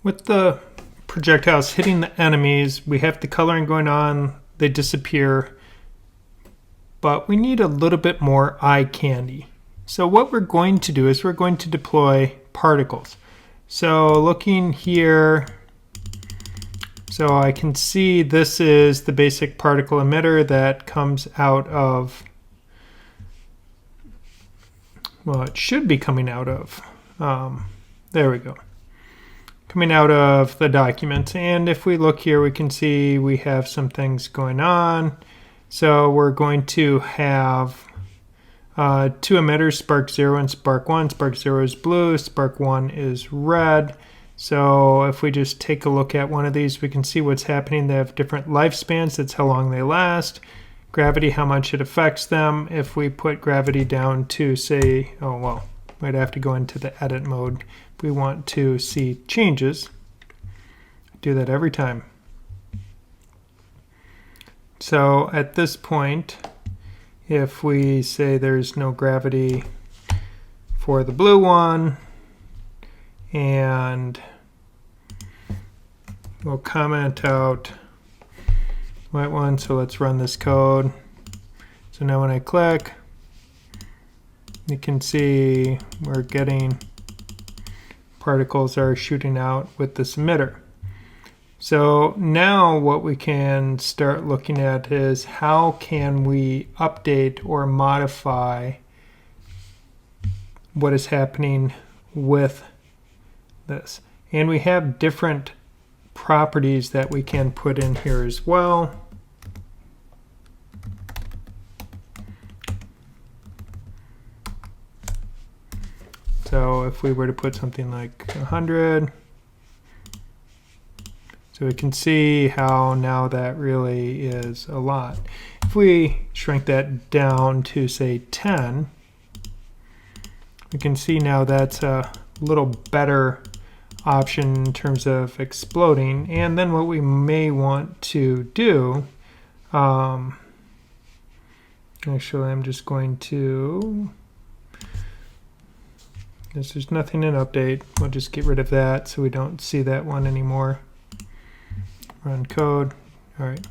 With the projectiles hitting the enemies, we have the coloring going on, they disappear, but we need a little bit more eye candy. So what we're going to do is we're going to deploy particles. So looking here, so I can see this is the basic particle emitter that comes out of, well, it should be coming out of, there we go. Coming out of the document. And if we look here, we can see we have some things going on. So we're going to have two emitters, spark 0 and spark 1. Spark 0 is blue, spark 1 is red. So if we just take a look at one of these, we can see what's happening. They have different lifespans. That's how long they last. Gravity, how much it affects them. If we put gravity down to, say, oh, well, we'd have to go into the edit mode. We want to see changes. Do that every time. So at this point, if we say there's no gravity for the blue one, and we'll comment out white one, so let's run this code. So now when I click, you can see we're getting particles are shooting out with this emitter. So now what we can start looking at is how can we update or modify what is happening with this. And we have different properties that we can put in here as well. So if we were to put something like 100, so we can see how now that really is a lot. If we shrink that down to, say, 10, we can see now that's a little better option in terms of exploding. And then what we may want to do, actually I'm just going to, because there's nothing in update, we'll just get rid of that so we don't see that one anymore. Run code. All right.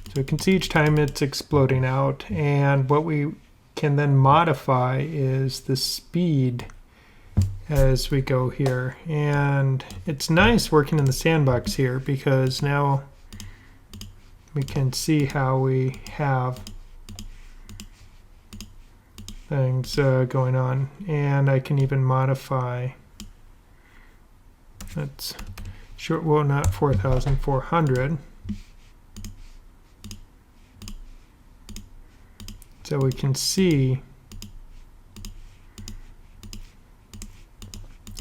So you can see each time it's exploding out, and what we can then modify is the speed as we go here. And it's nice working in the sandbox here because now we can see how we have things going on, and I can even modify, let's short, well, not 4,400. So we can see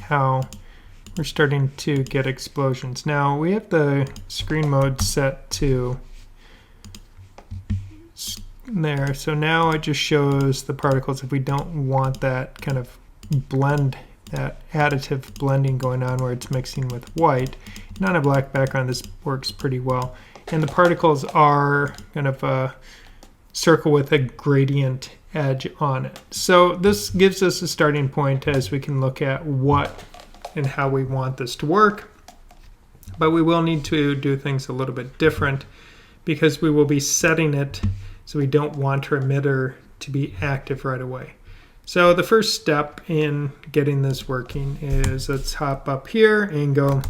how we're starting to get explosions. Now we have the screen mode set to there, so now it just shows the particles if we don't want that kind of blend, that additive blending going on where it's mixing with white. And on a black background, this works pretty well. And the particles are kind of a circle with a gradient edge on it. So this gives us a starting point as we can look at what and how we want this to work. But we will need to do things a little bit different because we will be setting it so we don't want our emitter to be active right away. So the first step in getting this working is let's hop up here and go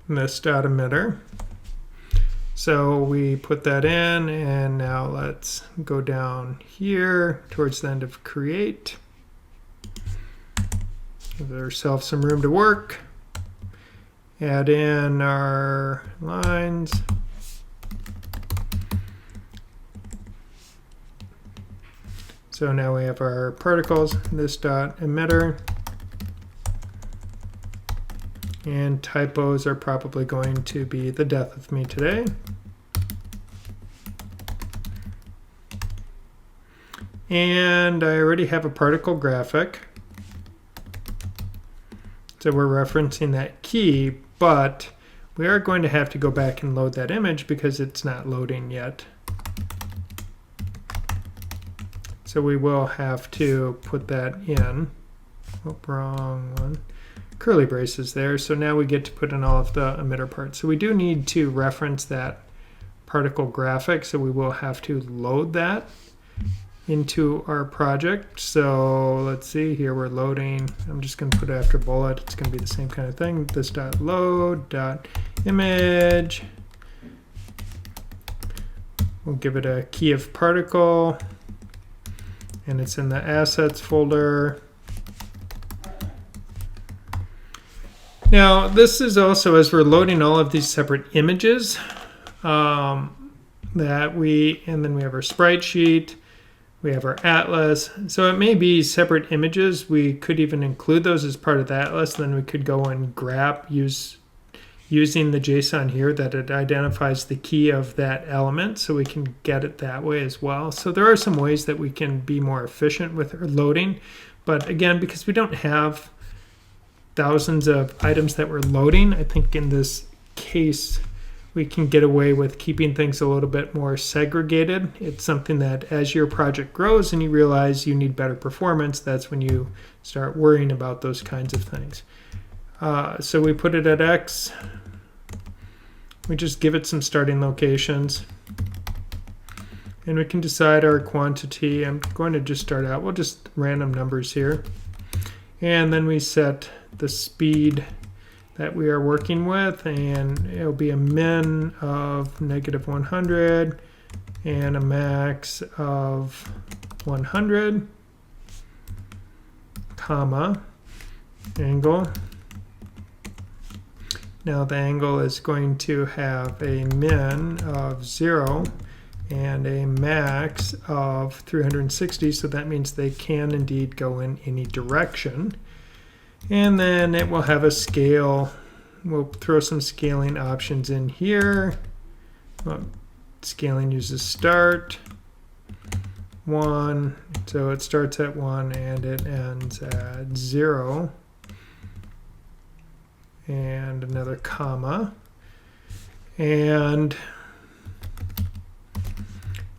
this.emitter. So we put that in, and now let's go down here towards the end of create. Give ourselves some room to work. Add in our lines. So now we have our particles, this dot emitter, and typos are probably going to be the death of me today. And I already have a particle graphic. So we're referencing that key, but we are going to have to go back and load that image because it's not loading yet. So we will have to put that in. Oh, wrong one. Curly braces there. So now we get to put in all of the emitter parts. So we do need to reference that particle graphic, so we will have to load that into our project. So let's see here, we're loading. I'm just going to put it after bullet. It's going to be the same kind of thing. This dot load dot image. We'll give it a key of particle, and it's in the assets folder. Now this is also, as we're loading all of these separate images, and then we have our sprite sheet, we have our atlas. So it may be separate images. We could even include those as part of the atlas. Then we could go and grab, using the JSON here, that it identifies the key of that element, so we can get it that way as well. So there are some ways that we can be more efficient with our loading. But again, because we don't have thousands of items that we're loading, I think in this case we can get away with keeping things a little bit more segregated. It's something that as your project grows and you realize you need better performance, that's when you start worrying about those kinds of things. So we put it at X. We just give it some starting locations. And we can decide our quantity. I'm going to just start out, we'll just random numbers here. And then we set the speed that we are working with, and it'll be a min of -100 and a max of 100, comma, angle. Now the angle is going to have a min of 0 and a max of 360, so that means they can indeed go in any direction. And then it will have a scale. We'll throw some scaling options in here. Well, scaling uses start 1, so it starts at 1 and it ends at 0. And another comma. And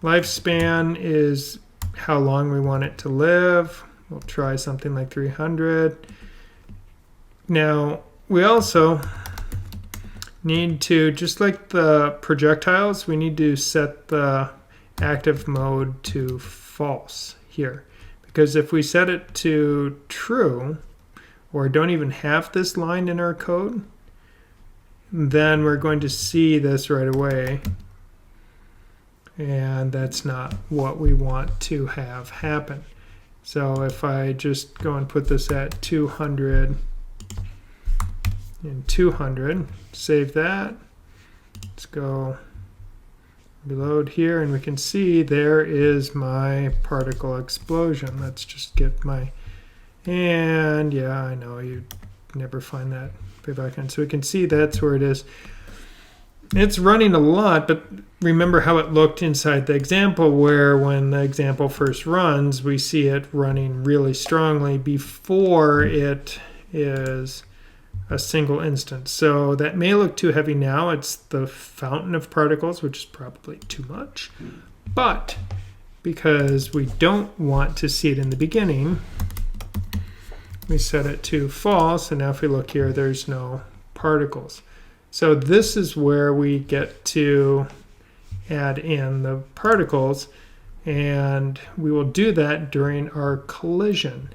lifespan is how long we want it to live. We'll try something like 300. Now, we also need to, just like the projectiles, we need to set the active mode to false here. Because if we set it to true, or don't even have this line in our code, then we're going to see this right away. And that's not what we want to have happen. So if I just go and put this at 200 and 200, save that. Let's go reload here, and we can see there is my particle explosion. Let's just get my, and yeah, I know you never find that way back in. So we can see that's where it is. It's running a lot, but remember how it looked inside the example, where when the example first runs, we see it running really strongly before it is a single instance. So that may look too heavy now. It's the fountain of particles, which is probably too much. But because we don't want to see it in the beginning, we set it to false. And now if we look here, there's no particles. So this is where we get to add in the particles, and we will do that during our collision.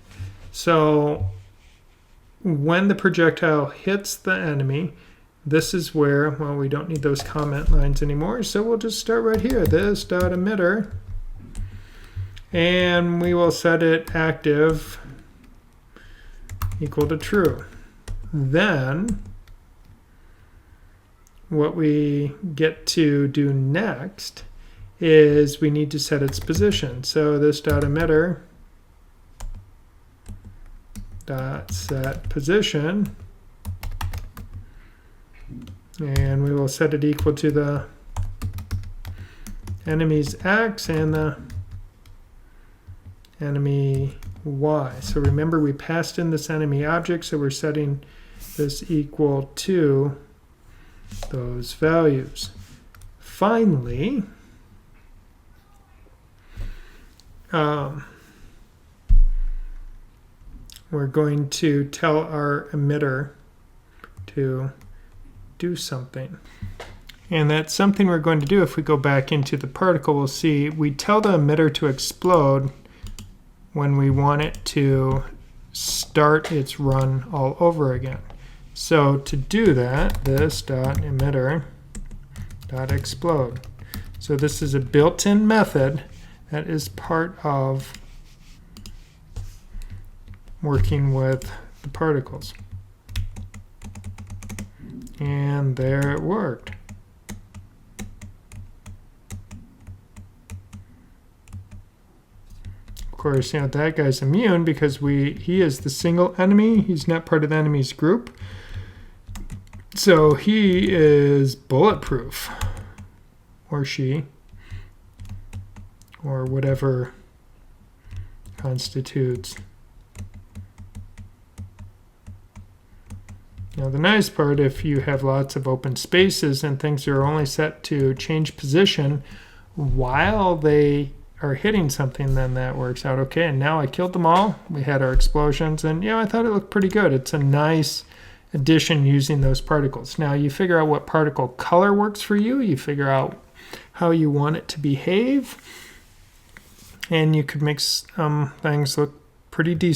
So when the projectile hits the enemy, this is where, well, we don't need those comment lines anymore, so we'll just start right here, this dot emitter, and we will set it active equal to true. Then what we get to do next is we need to set its position. So this dot emitter dot set position, and we will set it equal to the enemy's x and the enemy y. So remember, we passed in this enemy object, so we're setting this equal to those values. Finally, we're going to tell our emitter to do something. And that's something we're going to do. If we go back into the particle, we'll see we tell the emitter to explode when we want it to start its run all over again. So to do that, this dot emitter dot explode. So this is a built-in method that is part of working with the particles. And there it worked. Of course, you know, that guy's immune because he is the single enemy. He's not part of the enemy's group. So he is bulletproof. Or she. Or whatever constitutes. Now the nice part, if you have lots of open spaces and things are only set to change position while they are hitting something, then that works out okay. And now I killed them all. We had our explosions, and yeah, I thought it looked pretty good. It's a nice addition using those particles. Now you figure out what particle color works for you. You figure out how you want it to behave, and you could make things look pretty decent.